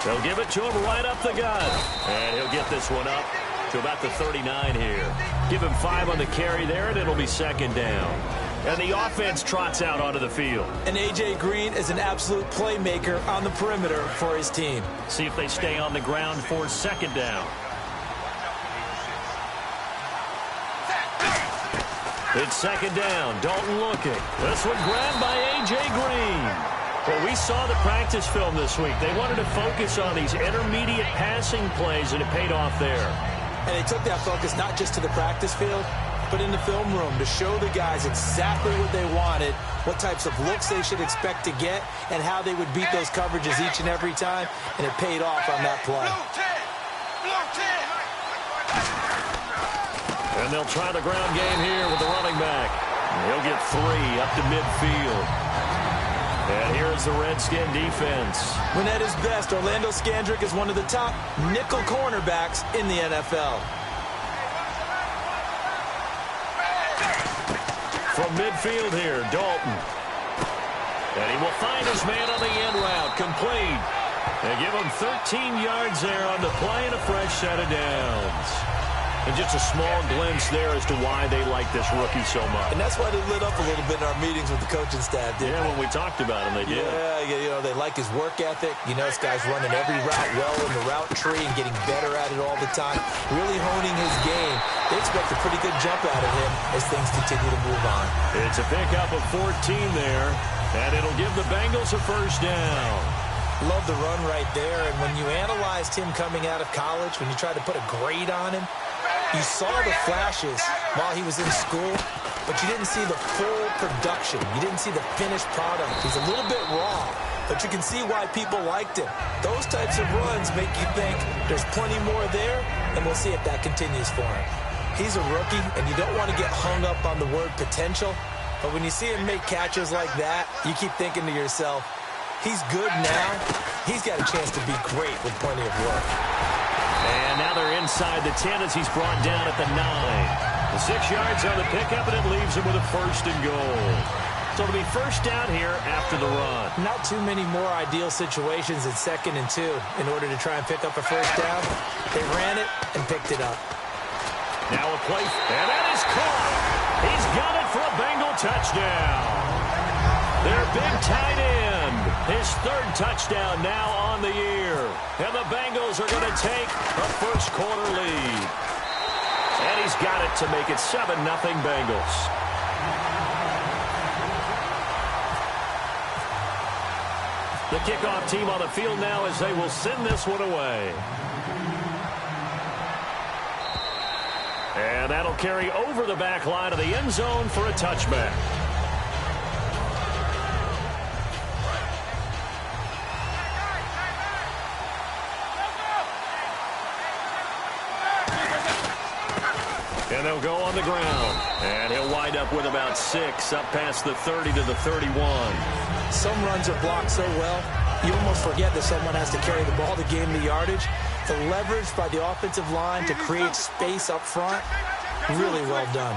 They'll give it to him right up the gut. And he'll get this one up to about the 39 here. Give him 5 on the carry there, and it'll be second down. And the offense trots out onto the field. And A.J. Green is an absolute playmaker on the perimeter for his team. See if they stay on the ground for second down. It's second down. Dalton looking. This one grabbed by A.J. Green. Well, we saw the practice film this week. They wanted to focus on these intermediate passing plays, and it paid off there. And they took that focus not just to the practice field, but in the film room to show the guys exactly what they wanted, what types of looks they should expect to get, and how they would beat those coverages each and every time, and it paid off on that play. And they'll try the ground game here with the running back. He'll get 3 up to midfield. And here's the Redskin defense. When at his best, Orlando Scandrick is one of the top nickel cornerbacks in the NFL. From midfield here, Dalton. And he will find his man on the end route, complete. They give him 13 yards there on the play and a fresh set of downs. And just a small glimpse there as to why they like this rookie so much. And that's why they lit up a little bit in our meetings with the coaching staff, didn't they? When we talked about him, they did. Yeah, you know, they like his work ethic. You know, this guy's running every route well in the route tree and getting better at it all the time, really honing his game. They expect a pretty good jump out of him as things continue to move on. It's a pickup of 14 there, and it'll give the Bengals a first down. Love the run right there, and when you analyzed him coming out of college, when you tried to put a grade on him, you saw the flashes while he was in school, but you didn't see the full production. You didn't see the finished product. He's a little bit raw, but you can see why people liked him. Those types of runs make you think there's plenty more there, and we'll see if that continues for him. He's a rookie, and you don't want to get hung up on the word potential, but when you see him make catches like that, you keep thinking to yourself, he's good now. He's got a chance to be great with plenty of work. And now they're inside the 10 as he's brought down at the 9. The 6 yards on the pickup, and it leaves him with a first and goal. So it'll be first down here after the run. Not too many more ideal situations in 2nd and 2 in order to try and pick up a first down. They ran it and picked it up. Now a play, and that is caught. He's got it for a Bengal touchdown. Their big tight end, his 3rd touchdown now on the year. And the Bengals are going to take a first quarter lead. And he's got it to make it 7-0 Bengals. The kickoff team on the field now as they will send this one away. And that'll carry over the back line of the end zone for a touchback. And they'll go on the ground. And he'll wind up with about 6 up past the 30 to the 31. Some runs are blocked so well, you almost forget that someone has to carry the ball to gain the yardage. The leverage by the offensive line to create space up front, really well done.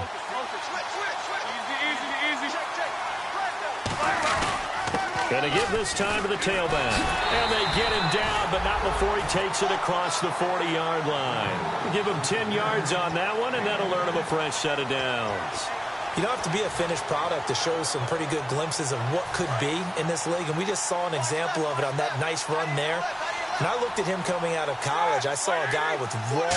Going to give this time to the tailback. And they get him down, but not before he takes it across the 40-yard line. Give him 10 yards on that one, and that'll earn him a fresh set of downs. You don't have to be a finished product to show some pretty good glimpses of what could be in this league, and we just saw an example of it on that nice run there. When I looked at him coming out of college, I saw a guy with raw,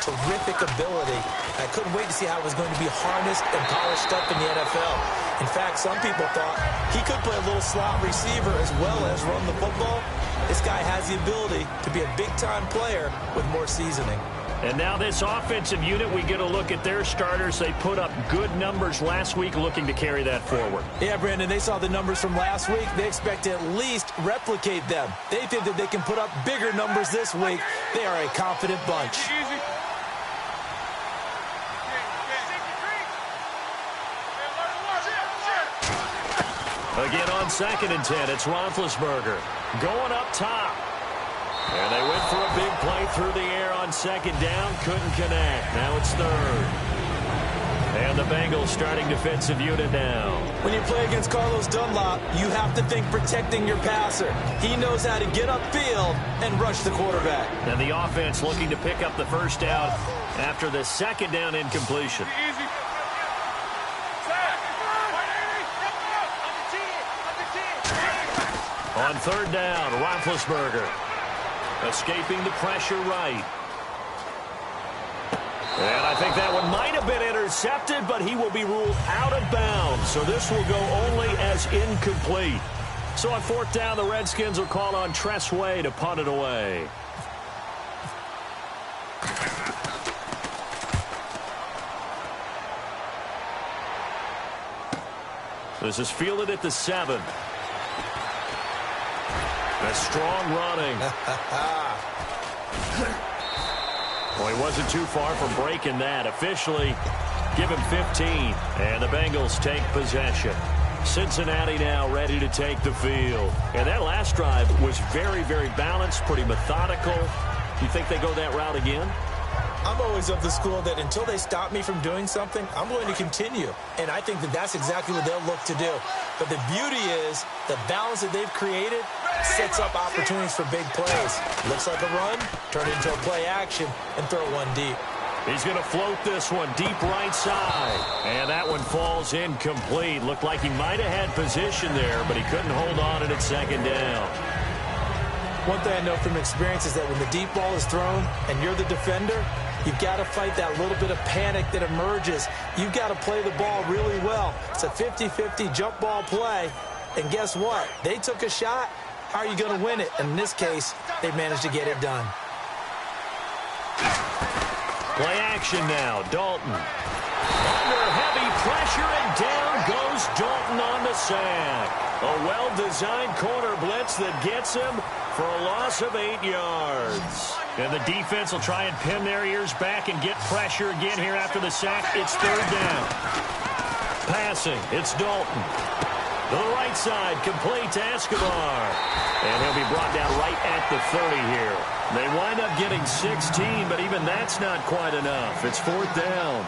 terrific ability. I couldn't wait to see how it was going to be harnessed and polished up in the NFL. In fact, some people thought he could play a little slot receiver as well as run the football. This guy has the ability to be a big-time player with more seasoning. And now this offensive unit, we get a look at their starters. They put up good numbers last week, looking to carry that forward. Yeah, Brandon, they saw the numbers from last week. They expect to at least replicate them. They think that they can put up bigger numbers this week. They are a confident bunch. Again on 2nd and 10, it's Roethlisberger going up top. And they went for a big play through the air on 2nd down. Couldn't connect. Now it's 3rd. And the Bengals starting defensive unit now. When you play against Carlos Dunlop, you have to think protecting your passer. He knows how to get upfield and rush the quarterback. And the offense looking to pick up the first down after the second down incompletion. On third down, Roethlisberger escaping the pressure right. And I think that one might have been intercepted, but he will be ruled out of bounds. So this will go only as incomplete. So on fourth down, the Redskins will call on Tressway to punt it away. This is fielded at the 7. A strong running. Well, he wasn't too far from breaking that. Officially, give him 15. And the Bengals take possession. Cincinnati now ready to take the field. And that last drive was very, very balanced, pretty methodical. You think they go that route again? I'm always of the school that until they stop me from doing something, I'm going to continue. And I think that that's exactly what they'll look to do. But the beauty is the balance that they've created sets up opportunities for big plays. Looks like a run, turn it into a play action, and throw one deep. He's going to float this one deep right side. And that one falls incomplete. Looked like he might have had position there, but he couldn't hold on to it at second down. One thing I know from experience is that when the deep ball is thrown and you're the defender, you've got to fight that little bit of panic that emerges. You've got to play the ball really well. It's a 50-50 jump ball play. And guess what? They took a shot. How are you going to win it? And in this case, they managed to get it done. Play action now. Dalton. Under heavy pressure, and down goes Dalton on the sack. A well-designed corner blitz that gets him for a loss of 8 yards. And the defense will try and pin their ears back and get pressure again here after the sack. It's third down. Passing, it's Dalton. To the right side, complete to Escobar. And he'll be brought down right at the 30 here. They wind up getting 16, but even that's not quite enough. It's fourth down.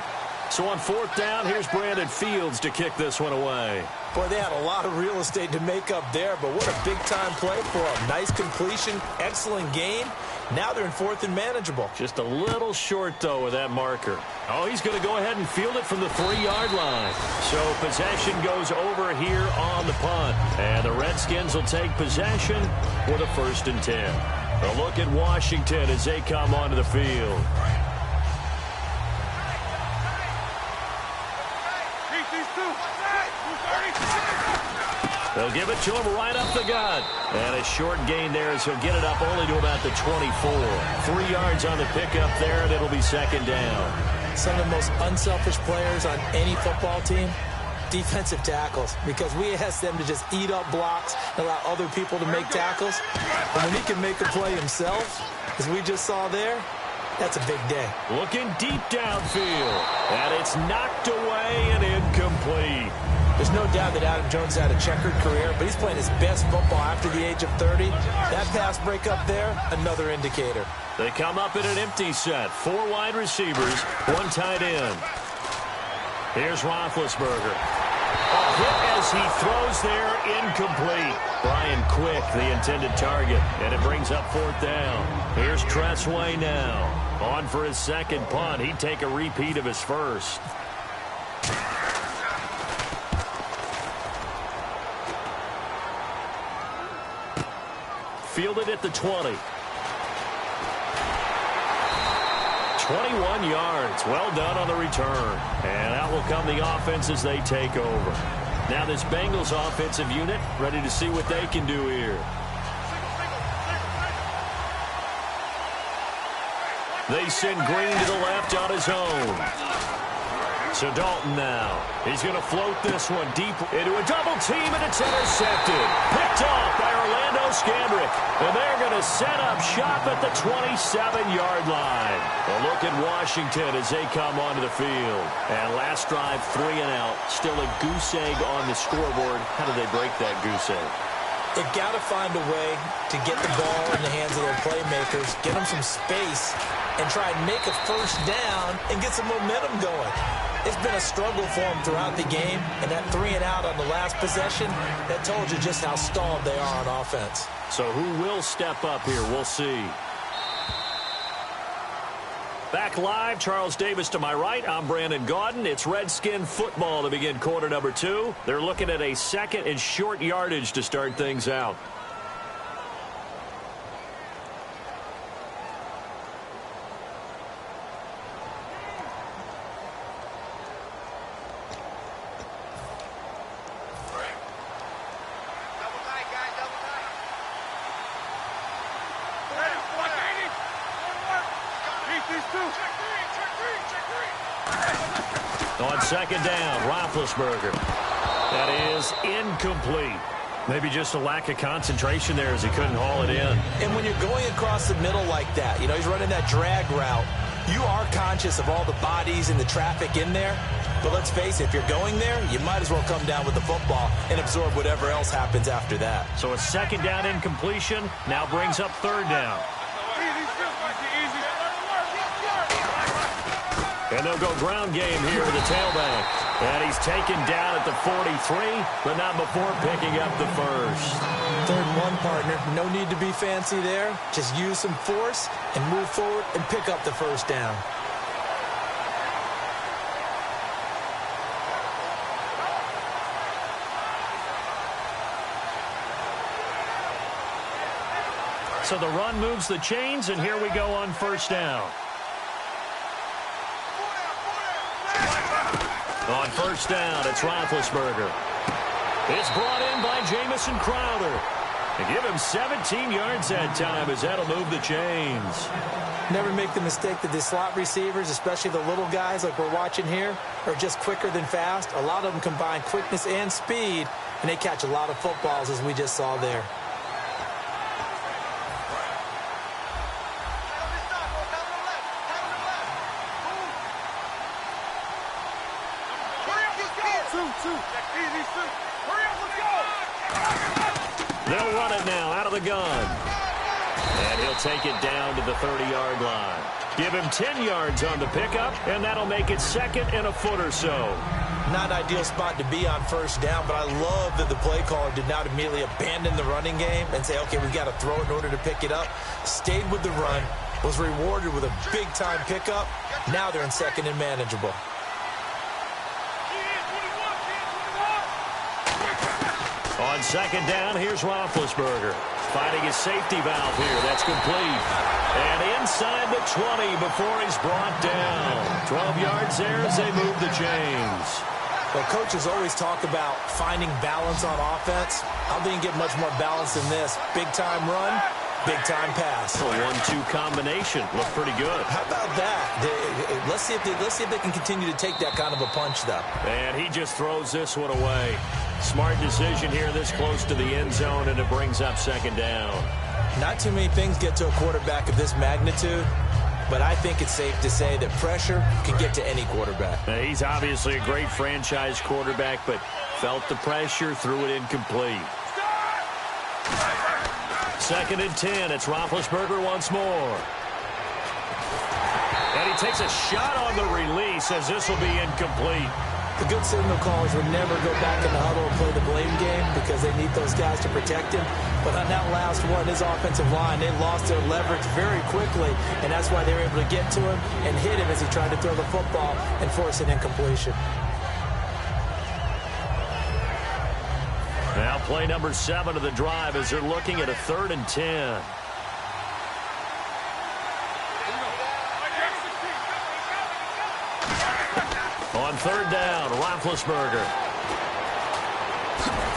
So on fourth down, here's Brandon Fields to kick this one away. Boy, they had a lot of real estate to make up there, but what a big-time play for them. Nice completion, excellent gain. Now they're in fourth and manageable. Just a little short, though, with that marker. Oh, he's going to go ahead and field it from the 3-yard line. So possession goes over here on the punt. And the Redskins will take possession with a 1st and 10. A look at Washington as they come onto the field. They'll give it to him right up the gut. And a short gain there as he'll get it up only to about the 24. 3 yards on the pickup there, and it'll be second down. Some of the most unselfish players on any football team, defensive tackles, because we ask them to just eat up blocks and allow other people to make tackles. And when he can make a play himself, as we just saw there, that's a big day. Looking deep downfield, and it's knocked away and incomplete. There's no doubt that Adam Jones had a checkered career, but he's playing his best football after the age of 30. That pass breakup there, another indicator. They come up in an empty set. 4 wide receivers, 1 tight end. Here's Roethlisberger. A hit as he throws there, incomplete. Brian Quick, the intended target, and it brings up fourth down. Here's Tressway now. On for his second punt. He'd take a repeat of his first. Fielded at the 20. 21 yards. Well done on the return. And out will come the offense as they take over. Now this Bengals offensive unit ready to see what they can do here. They send Green to the left on his own. So Dalton now. He's going to float this one deep into a double team, and it's intercepted. Picked off by Orlando Scandrick. And they're going to set up shop at the 27-yard line. A look at Washington as they come onto the field. And last drive, 3 and out. Still a goose egg on the scoreboard. How do they break that goose egg? They've got to find a way to get the ball in the hands of their playmakers, get them some space, and try and make a first down and get some momentum going. It's been a struggle for them throughout the game, and that 3-and-out on the last possession, that told you just how stalled they are on offense. So who will step up here? We'll see. Back live, Charles Davis to my right. I'm Brandon Gaudin. It's Redskin football to begin quarter number 2. They're looking at a second and short yardage to start things out. On second down, Roethlisberger. That is incomplete. Maybe just a lack of concentration there as he couldn't haul it in. And when you're going across the middle like that, you know, he's running that drag route, you are conscious of all the bodies and the traffic in there. But let's face it, if you're going there, you might as well come down with the football and absorb whatever else happens after that. So a second down incompletion now brings up third down. And they'll go ground game here with the tailback. And he's taken down at the 43, but not before picking up the first. 3rd and 1, partner. No need to be fancy there. Just use some force and move forward and pick up the first down. So the run moves the chains, and here we go on first down. On first down, it's Roethlisberger. It's brought in by Jamison Crowder. And give him 17 yards that time as that'll move the chains. Never make the mistake that the slot receivers, especially the little guys like we're watching here, are just quicker than fast. A lot of them combine quickness and speed, and they catch a lot of footballs as we just saw there. They'll run it now out of the gun. And he'll take it down to the 30-yard line. Give him 10 yards on the pickup, and that'll make it second and a foot or so. Not an ideal spot to be on first down, but I love that the play caller did not immediately abandon the running game and say, okay, we've got to throw it in order to pick it up. Stayed with the run, was rewarded with a big-time pickup. Now they're in second and manageable. On second down, here's Roethlisberger. Finding his safety valve here. That's complete. And inside the 20 before he's brought down. 12 yards there as they move the chains. Well, coaches always talk about finding balance on offense. I don't think you get much more balance than this. Big-time run, big-time pass. A 1-2 combination. Looked pretty good. How about that? Let's see if they can continue to take that kind of a punch, though. And he just throws this one away. Smart decision here this close to the end zone, and it brings up second down. Not too many things get to a quarterback of this magnitude, but I think it's safe to say that pressure can get to any quarterback. Now, he's obviously a great franchise quarterback, but felt the pressure, threw it incomplete. Second and 10. It's Roethlisberger once more. And he takes a shot on the release as this will be incomplete. The good signal callers would never go back in the huddle and play the blame game because they need those guys to protect him. But on that last one, his offensive line, they lost their leverage very quickly, and that's why they were able to get to him and hit him as he tried to throw the football and force an incompletion. Now play number 7 of the drive as they're looking at a 3rd and 10. On third down, Roethlisberger.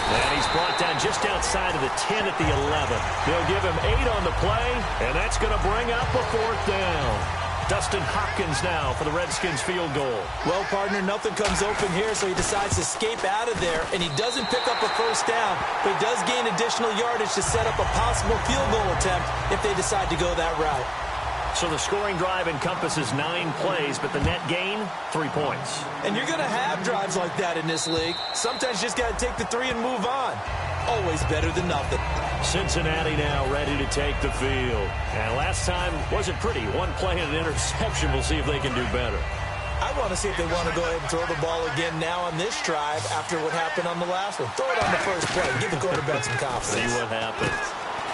And he's brought down just outside of the 10 at the 11. They'll give him 8 on the play, and that's going to bring up a 4th down. Dustin Hopkins now for the Redskins field goal. Well, partner, nothing comes open here, so he decides to escape out of there, and he doesn't pick up a first down, but he does gain additional yardage to set up a possible field goal attempt if they decide to go that route. So the scoring drive encompasses 9 plays, but the net gain, 3 points. And you're going to have drives like that in this league. Sometimes you just got to take the 3 and move on. Always better than nothing. Cincinnati now ready to take the field. And last time wasn't pretty. 1 play and an interception. We'll see if they can do better. I want to see if they want to go ahead and throw the ball again now on this drive after what happened on the last one. Throw it on the first play. Give the quarterback some confidence. See what happens.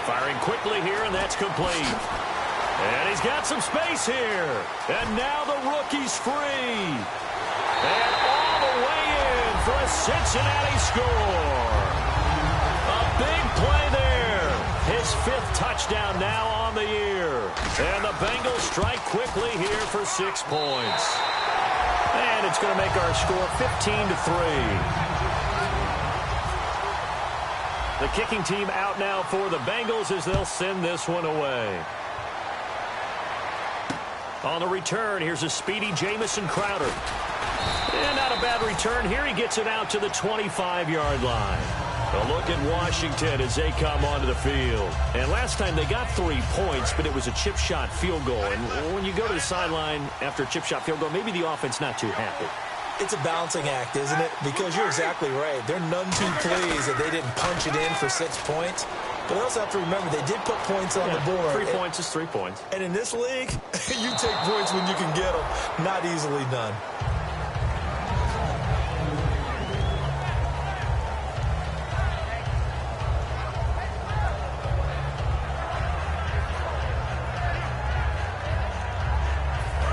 Firing quickly here, and that's complete. And he's got some space here. And now the rookie's free. And all the way in for a Cincinnati score. A big play there. His 5th touchdown now on the year. And the Bengals strike quickly here for 6 points. And it's going to make our score 15-3. The kicking team out now for the Bengals as they'll send this one away. On the return, here's a speedy Jamison Crowder. And not a bad return here. He gets it out to the 25-yard line. A look at Washington as they come onto the field. And last time they got 3 points, but it was a chip shot field goal. And when you go to the sideline after a chip shot field goal, maybe the offense not too happy. It's a balancing act, isn't it? Because you're exactly right. They're none too pleased that they didn't punch it in for 6 points. But I also have to remember they did put points on the board. 3 points is 3 points. And in this league, you take points when you can get them. Not easily done.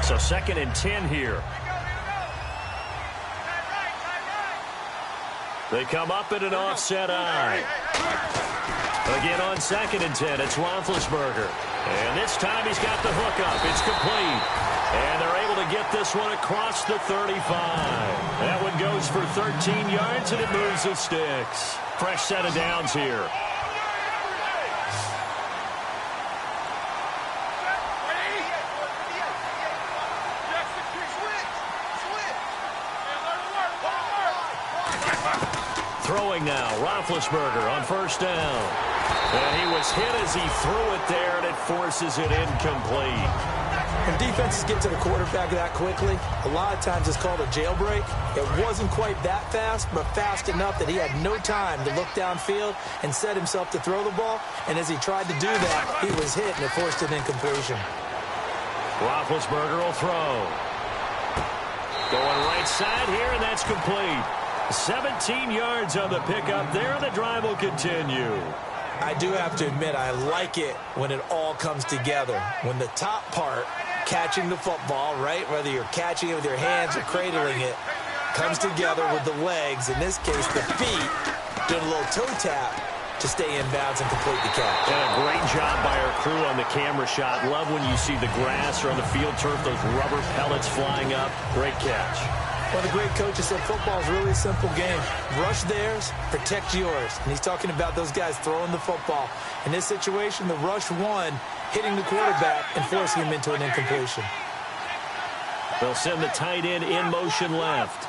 So 2nd and 10 here. They come up in an offset eye. Again on 2nd and 10, it's Roethlisberger. And this time he's got the hook up. It's complete. And they're able to get this one across the 35. That one goes for 13 yards, and it moves the sticks. Fresh set of downs here. Throwing now, Roethlisberger on 1st down. And he was hit as he threw it there, and it forces it incomplete. When defenses get to the quarterback that quickly, a lot of times it's called a jailbreak. It wasn't quite that fast, but fast enough that he had no time to look downfield and set himself to throw the ball. And as he tried to do that, he was hit, and it forced an incompletion. Roethlisberger will throw. Going right side here, and that's complete. 17 yards on the pickup there, and the drive will continue. I do have to admit, I like it when it all comes together. When the top part, catching the football, right, whether you're catching it with your hands or cradling it, comes together with the legs, in this case the feet, doing a little toe tap to stay in bounds and complete the catch. And a great job by our crew on the camera shot. Love when you see the grass or on the field turf, those rubber pellets flying up. Great catch. Well, the great coach said football is really a simple game. Rush theirs, protect yours. And he's talking about those guys throwing the football. In this situation, the rush one, hitting the quarterback and forcing him into an incompletion. They'll send the tight end in motion left.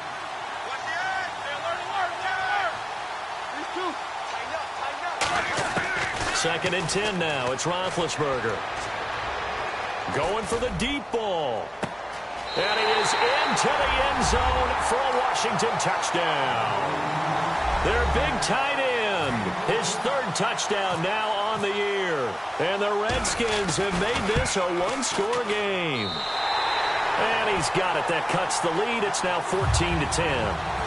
Second and 10 now. It's Roethlisberger. Going for the deep ball. And he is into the end zone for a Washington touchdown. Their big tight end, his 3rd touchdown now on the year. And the Redskins have made this a 1-score game. And he's got it. That cuts the lead. It's now 14-10.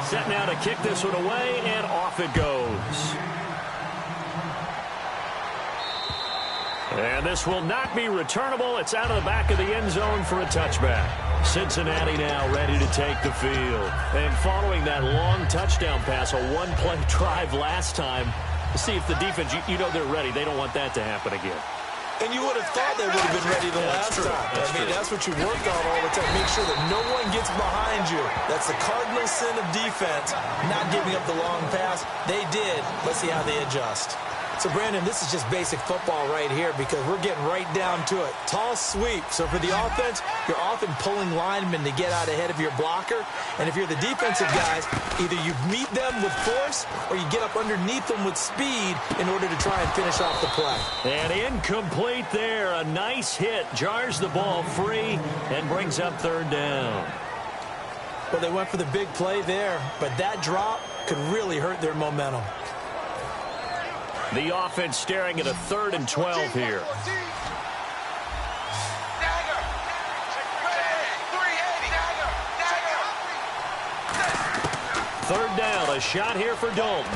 Set now to kick this one away, and off it goes. And this will not be returnable. It's out of the back of the end zone for a touchback. Cincinnati now ready to take the field. And following that long touchdown pass, a one-play drive last time, to see if the defense, you know they're ready. They don't want that to happen again. And you would have thought they would have been ready the last time. That's what you worked on all the time. Make sure that no one gets behind you. That's the cardinal sin of defense, not giving up the long pass. They did. Let's see how they adjust. So, Brandon, this is just basic football right here because we're getting right down to it. Toss, sweep. So for the offense, you're often pulling linemen to get out ahead of your blocker. And if you're the defensive guys, either you meet them with force or you get up underneath them with speed in order to try and finish off the play. And incomplete there. A nice hit. Jars the ball free and brings up 3rd down. Well, they went for the big play there, but that drop could really hurt their momentum. The offense staring at a 3rd and 12 here. Third down, a shot here for Dalton.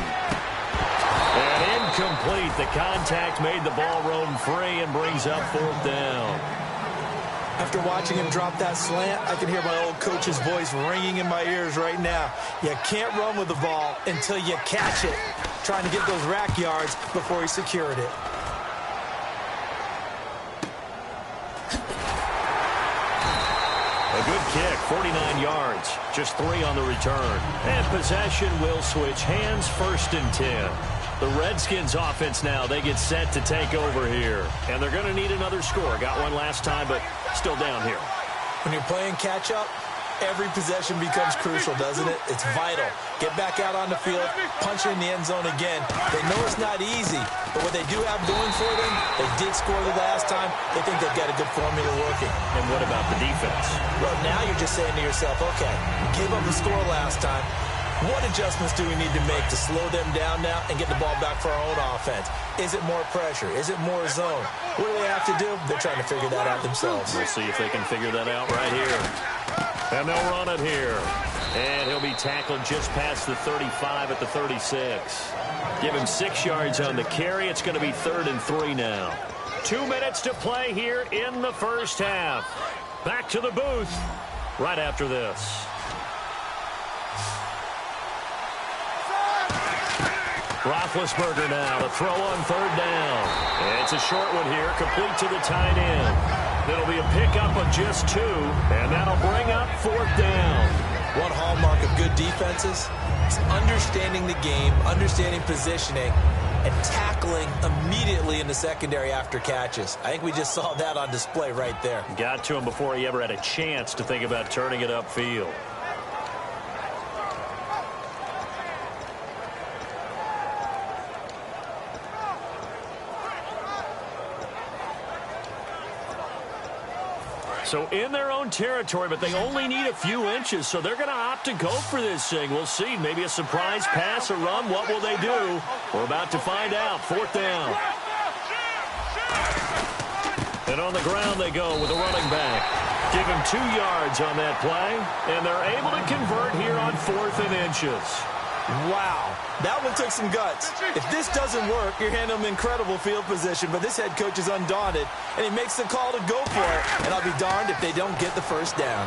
And incomplete. The contact made the ball roam free and brings up 4th down. After watching him drop that slant, I can hear my old coach's voice ringing in my ears right now. You can't run with the ball until you catch it. Trying to get those rack yards before he secured it. A good kick, 49 yards, just 3 on the return. And possession will switch hands, 1st and 10. The Redskins offense now, they get set to take over here. And they're going to need another score. Got one last time, but still down here. When you're playing catch-up, every possession becomes crucial, doesn't it? It's vital. Get back out on the field, punch it in the end zone again. They know it's not easy, but what they do have going for them, they did score the last time. They think they've got a good formula working. And what about the defense? Well, now you're just saying to yourself, okay, we gave up the score last time. What adjustments do we need to make to slow them down now and get the ball back for our own offense? Is it more pressure? Is it more zone? What do they have to do? They're trying to figure that out themselves. We'll see if they can figure that out right here. And they'll run it here. And he'll be tackled just past the 35 at the 36. Give him 6 yards on the carry. It's going to be 3rd and 3 now. 2 minutes to play here in the first half. Back to the booth right after this. Roethlisberger now to throw on 3rd down. And it's a short one here, complete to the tight end. It'll be a pickup of just 2, and that'll bring up 4th down. One hallmark of good defenses is understanding the game, understanding positioning, and tackling immediately in the secondary after catches. I think we just saw that on display right there. Got to him before he ever had a chance to think about turning it upfield. So in their own territory, but they only need a few inches, so they're going to opt to go for this thing. We'll see. Maybe a surprise pass, a run. What will they do? We're about to find out. 4th down. And on the ground they go with a running back. Give him 2 yards on that play, and they're able to convert here on 4th and inches. Wow, that one took some guts. If this doesn't work, you're handing them incredible field position, but this head coach is undaunted, and he makes the call to go for it, and I'll be darned if they don't get the 1st down.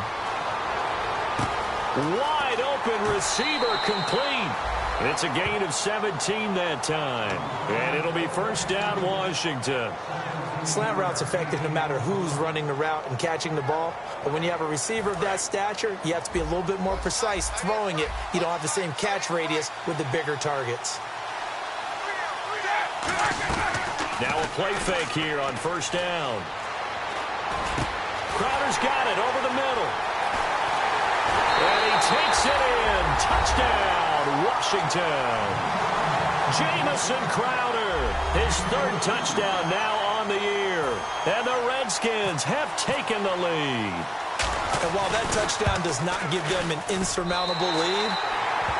Wide open receiver complete. And it's a gain of 17 that time. And it'll be 1st down, Washington. Slant route's effective no matter who's running the route and catching the ball. But when you have a receiver of that stature, you have to be a little bit more precise throwing it. You don't have the same catch radius with the bigger targets. Now a play fake here on 1st down. Crowder's got it over the middle. And he takes it in. Touchdown, Washington. Jamison Crowder, his 3rd touchdown now on the year. And the Redskins have taken the lead. And while that touchdown does not give them an insurmountable lead,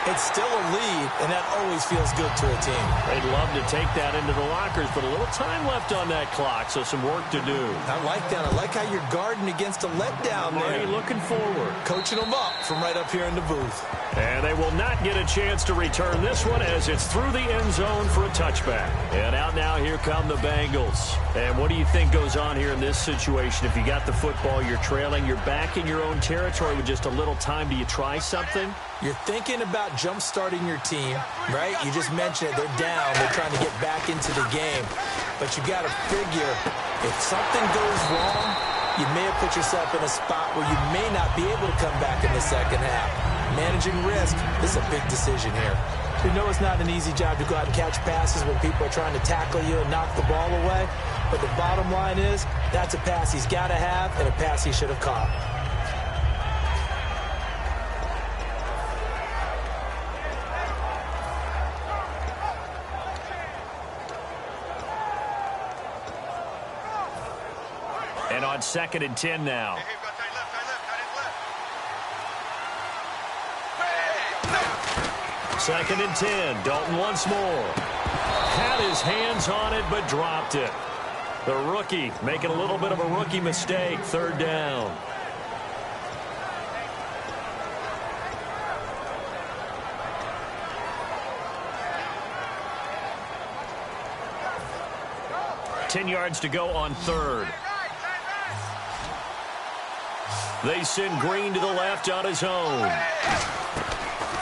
it's still a lead, and that always feels good to a team. They'd love to take that into the lockers, but a little time left on that clock, so some work to do. I like that. I like how you're guarding against a letdown there. Already looking forward. Coaching them up from right up here in the booth. And they will not get a chance to return this one as it's through the end zone for a touchback. And out now, here come the Bengals. And what do you think goes on here in this situation? If you got the football, you're trailing, you're back in your own territory with just a little time. Do you try something? You're thinking about jump-starting your team, right? You just mentioned it. They're down. They're trying to get back into the game. But you got to figure, if something goes wrong, you may have put yourself in a spot where you may not be able to come back in the second half. Managing risk, this is a big decision here. We know it's not an easy job to go out and catch passes when people are trying to tackle you and knock the ball away. But the bottom line is, that's a pass he's got to have and a pass he should have caught. And on 2nd and 10 now. 2nd and 10. Dalton once more. Had his hands on it, but dropped it. The rookie making a little bit of a rookie mistake. Third down. Ten yards to go on third. They send Green to the left on his own.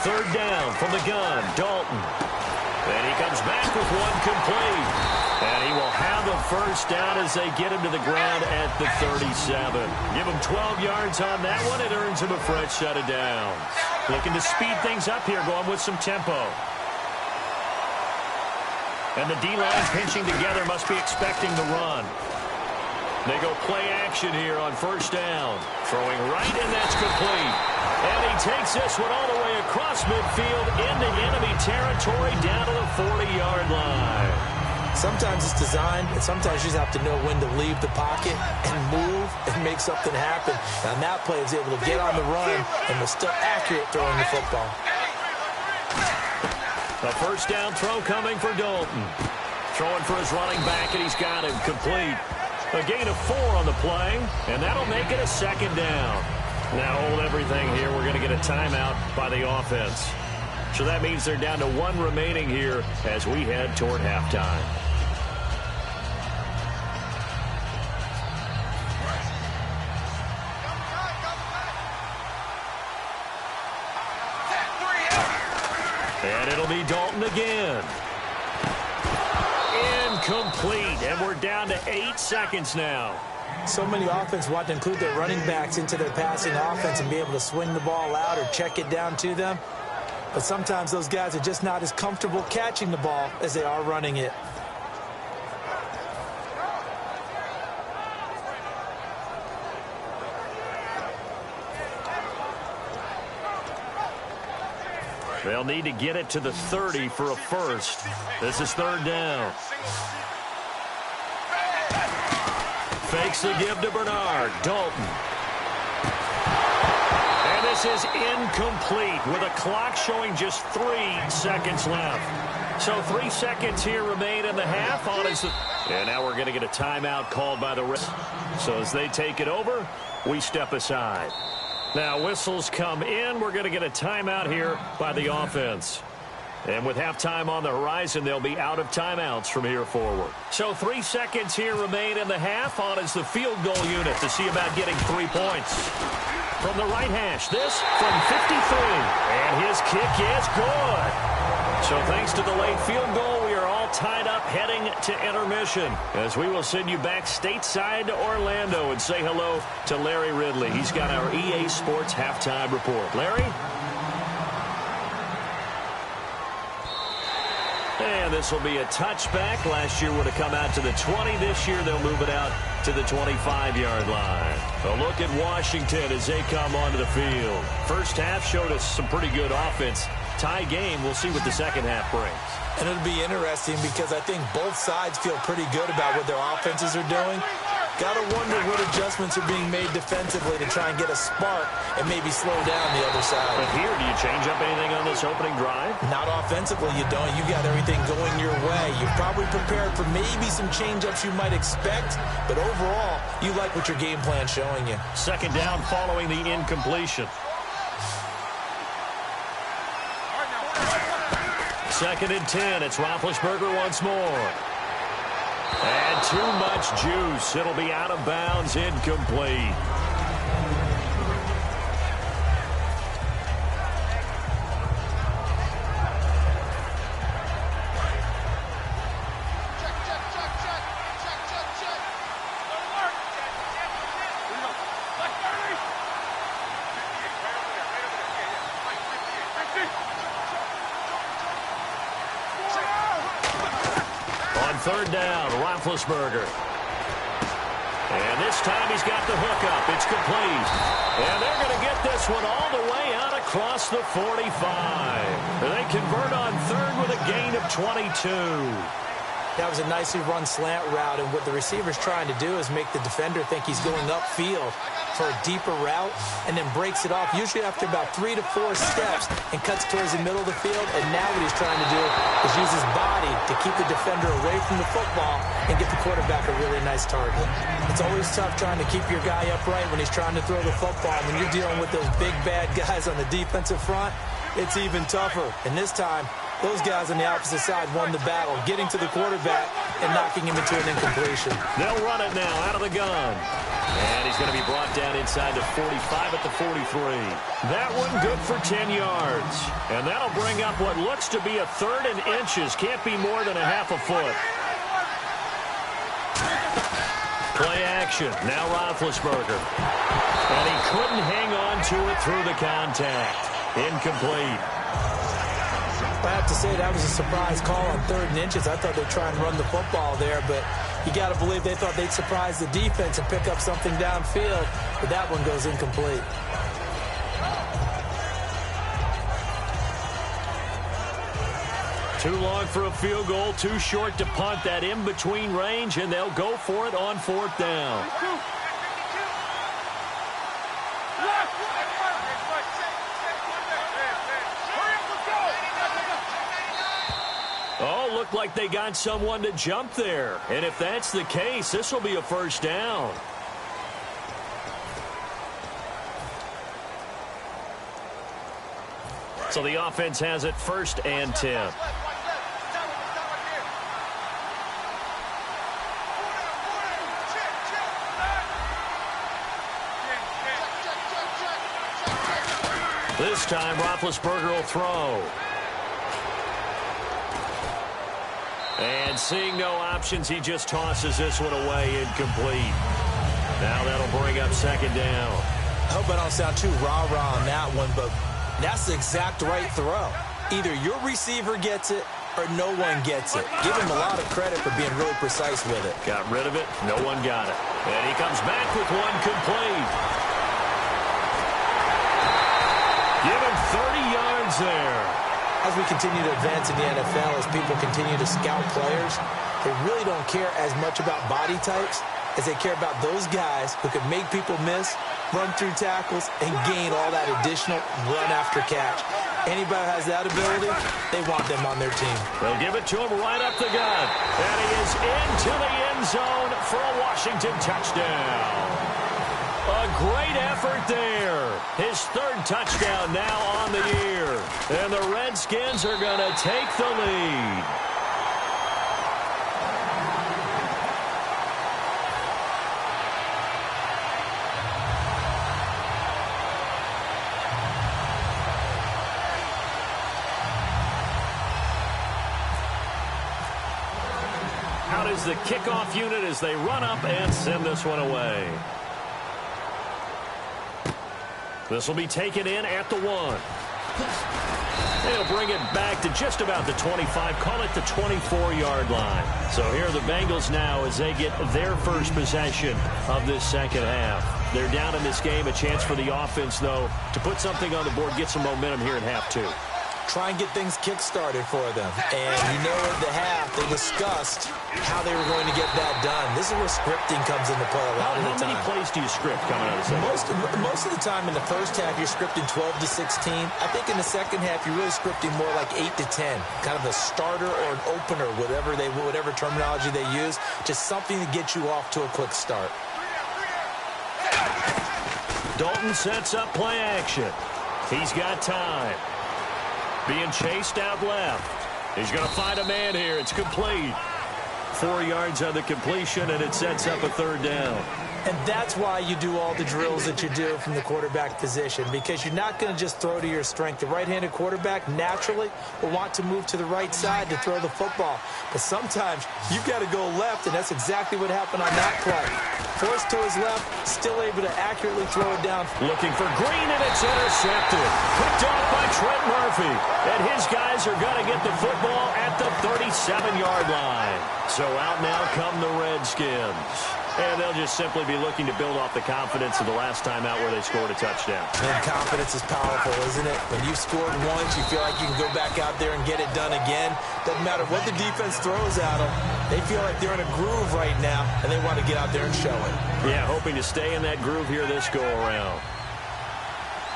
Third down from the gun, Dalton. And he comes back with one complete. And he will have a first down as they get him to the ground at the 37. Give him 12 yards on that one. It earns him a fresh set of downs. Looking to speed things up here, going with some tempo. And the D-line pinching together, must be expecting the run. They go play action here on first down. Throwing right, and that's complete. And he takes this one all the way across midfield into enemy territory down to the 40-yard line. Sometimes it's designed, and sometimes you just have to know when to leave the pocket and move and make something happen. And on that play, he was able to get on the run and was still accurate throwing the football. A first down throw coming for Dalton. Throwing for his running back, and he's got him complete. A gain of 4 on the play, and that'll make it a second down. Now hold everything here. We're going to get a timeout by the offense. So that means they're down to 1 remaining here as we head toward halftime. And it'll be Dalton again. Incomplete, and we're down to 8 seconds now. So many offenses want to include their running backs into their passing offense and be able to swing the ball out or check it down to them. But sometimes those guys are just not as comfortable catching the ball as they are running it. They'll need to get it to the 30 for a first. This is third down. Fakes the give to Bernard. Dalton. And this is incomplete with a clock showing just 3 seconds left. So 3 seconds here remain in the half. And now we're going to get a timeout called by the ref. So as they take it over, we step aside. Now whistles come in. We're going to get a timeout here by the offense. And with halftime on the horizon, they'll be out of timeouts from here forward. So 3 seconds here remain in the half. On is the field goal unit to see about getting 3 points. From the right hash, this from 53. And his kick is good. So thanks to the late field goal, we are all tied up heading to intermission. As we will send you back stateside to Orlando and say hello to Larry Ridley. He's got our EA Sports halftime report. Larry? And this will be a touchback. Last year would have come out to the 20. This year they'll move it out to the 25-yard line. A look at Washington as they come onto the field. First half showed us some pretty good offense. Tie game. We'll see what the second half brings. And it'll be interesting because I think both sides feel pretty good about what their offenses are doing. Got to wonder what adjustments are being made defensively to try and get a spark and maybe slow down the other side. But here, do you change up anything on this opening drive? Not offensively, you don't. You got everything going your way. You've probably prepared for maybe some change-ups you might expect, but overall, you like what your game plan's showing you. Second down following the incompletion. Second and 10. It's Roethlisberger once more. And too much juice. It'll be out of bounds, incomplete. Third down, Roethlisberger. And this time he's got the hookup. It's complete. And they're going to get this one all the way out across the 45. They convert on third with a gain of 22. That was a nicely run slant route, and what the receiver's trying to do is make the defender think he's going upfield for a deeper route, and then breaks it off, usually after about 3 to 4 steps, and cuts towards the middle of the field. And now what he's trying to do is use his body to keep the defender away from the football and get the quarterback a really nice target. It's always tough trying to keep your guy upright when he's trying to throw the football. When you're dealing with those big, bad guys on the defensive front, it's even tougher. And this time, those guys on the opposite side won the battle, getting to the quarterback and knocking him into an incompletion. They'll run it now out of the gun. And he's going to be brought down inside the 45 at the 43. That one good for 10 yards. And that'll bring up what looks to be a 3rd and inches. Can't be more than a half a foot. Play action. Now Roethlisberger. And he couldn't hang on to it through the contact. Incomplete. I have to say that was a surprise call on 3rd and inches. I thought they'd try and run the football there, but you got to believe they thought they'd surprise the defense and pick up something downfield, but that one goes incomplete. Too long for a field goal, too short to punt. That in-between range, and they'll go for it on 4th down. Oh, looked like they got someone to jump there. And if that's the case, this will be a 1st down. So the offense has it 1st and 10. This time, Roethlisberger will throw. And seeing no options, he just tosses this one away, incomplete. Now that'll bring up 2nd down. I hope I don't sound too rah-rah on that one, but that's the exact right throw. Either your receiver gets it or no one gets it. Give him a lot of credit for being really precise with it. Got rid of it. No one got it. And he comes back with one complete. Give him 30 yards there. As we continue to advance in the NFL, as people continue to scout players, they really don't care as much about body types as they care about those guys who can make people miss, run through tackles, and gain all that additional run after catch. Anybody who has that ability, they want them on their team. They'll give it to him right up the gut. And he is into the end zone for a Washington touchdown. A great effort there. His 3rd touchdown now on the year. And the Redskins are going to take the lead. Out is the kickoff unit as they run up and send this one away. This will be taken in at the 1. They'll bring it back to just about the 25, call it the 24-yard line. So here are the Bengals now as they get their first possession of this 2nd half. They're down in this game, a chance for the offense, though, to put something on the board, get some momentum here in half 2. Try and get things kick-started for them. And you know at the half, they discussed how they were going to get that done. This is where scripting comes into play a lot of the time. How many plays do you script coming out of the second? Most of the time in the first half, you're scripting 12 to 16. I think in the second half, you're really scripting more like 8 to 10. Kind of a starter or an opener, whatever terminology they use. Just something to get you off to a quick start. Dalton sets up play action. He's got time. Being chased out left. He's going to find a man here. It's complete. 4 yards on the completion, and it sets up a 3rd down. And that's why you do all the drills that you do from the quarterback position, because you're not going to just throw to your strength. The right-handed quarterback naturally will want to move to the right side to throw the football. But sometimes you've got to go left, and that's exactly what happened on that play. Forced to his left, still able to accurately throw it down. Looking for Green, and it's intercepted. Picked off by Trent Murphy. And his guys are going to get the football at the 37-yard line. So out now come the Redskins. And they'll just simply be looking to build off the confidence of the last time out where they scored a touchdown. And confidence is powerful, isn't it? When you've scored once, you feel like you can go back out there and get it done again. Doesn't matter what the defense throws at them. They feel like they're in a groove right now, and they want to get out there and show it. Yeah, hoping to stay in that groove here this go-around.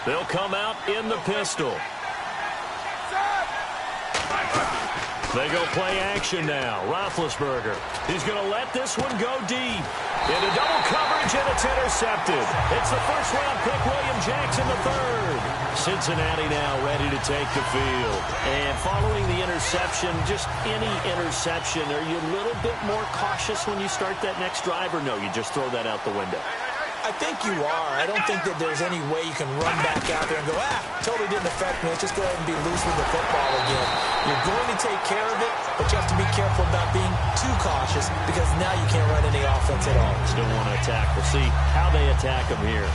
They'll come out in the pistol. They go play action now. Roethlisberger. He's going to let this one go deep. Into double coverage, and it's intercepted. It's the first-round pick, William Jackson III. Cincinnati now ready to take the field. And following the interception, just any interception, are you a little bit more cautious when you start that next drive, or no, you just throw that out the window? I think you are. I don't think that there's any way you can run back out there and go, totally didn't affect me. Let's just go ahead and be loose with the football again. You're going to take care of it, but you have to be careful about being too cautious because now you can't run any offense at all. Still want to attack. We'll see how they attack them here.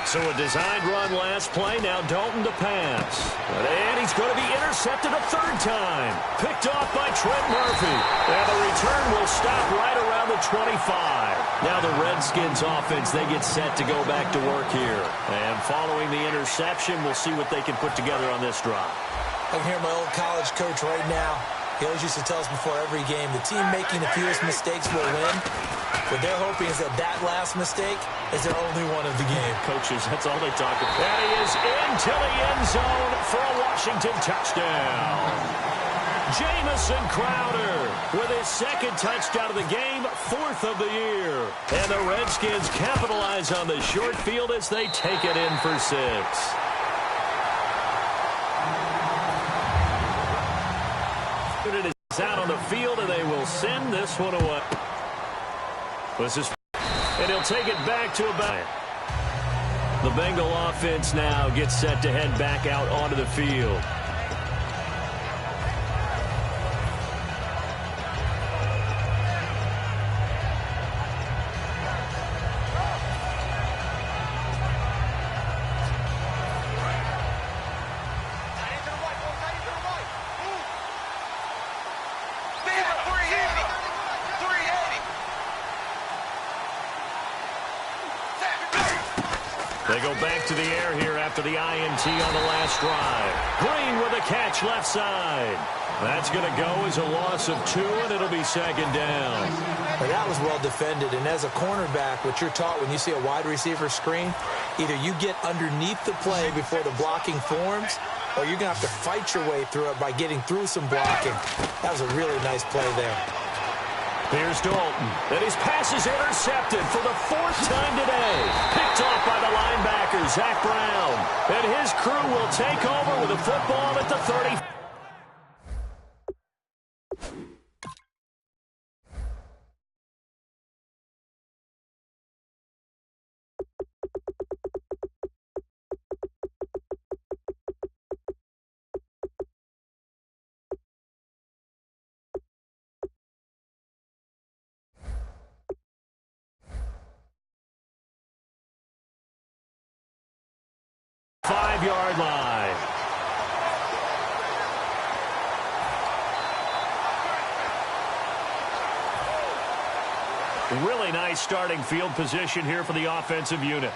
So a designed run last play. Now Dalton to pass. And he's going to be intercepted a third time. Picked off by Trent Murphy. And the return will stop right around the 25. Now the Redskins offense, they get set to go back to work here. And following the interception, we'll see what they can put together on this drive. I can hear my old college coach right now. He always used to tell us before every game, the team making the fewest mistakes will win. What they're hoping is that last mistake is their only one of the game. Coaches, that's all they talk about. And he is into the end zone for a Washington touchdown. Jamison Crowder with his second touchdown of the game, fourth of the year. And the Redskins capitalize on the short field as they take it in for 6. It is out on the field, and they will send this one away. This is, and he'll take it back to about. The Bengal offense now gets set to head back out onto the field. They go back to the air here after the INT on the last drive. Green with a catch left side. That's going to go as a loss of 2, and it'll be second down. Well, that was well defended, and as a cornerback, what you're taught when you see a wide receiver screen, either you get underneath the play before the blocking forms, or you're going to have to fight your way through it by getting through some blocking. That was a really nice play there. Here's Dalton, and his pass is intercepted for the 4th time today. Picked off by the linebacker, Zach Brown. And his crew will take over with the football at the 30. Five-yard line. Really nice starting field position here for the offensive unit.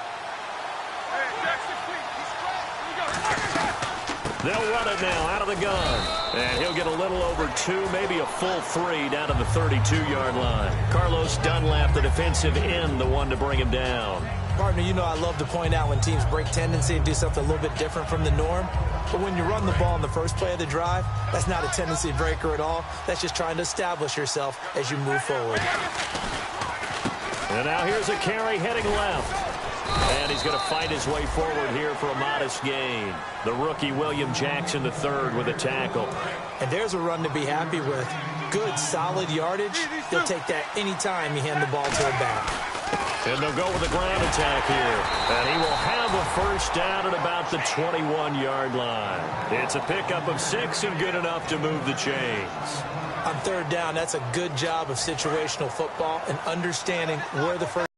They'll run it now out of the gun. And he'll get a little over 2, maybe a full 3 down to the 32-yard line. Carlos Dunlap, the defensive end, the one to bring him down. Partner, you know I love to point out when teams break tendency and do something a little bit different from the norm. But when you run the ball in the first play of the drive, that's not a tendency breaker at all. That's just trying to establish yourself as you move forward. And now here's a carry heading left. And he's going to fight his way forward here for a modest gain. The rookie William Jackson III with a tackle. And there's a run to be happy with. Good, solid yardage. He'll take that any time you hand the ball to a back. And they'll go with a ground attack here. And he will have a first down at about the 21-yard line. It's a pickup of 6 and good enough to move the chains. On third down, that's a good job of situational football and understanding where the first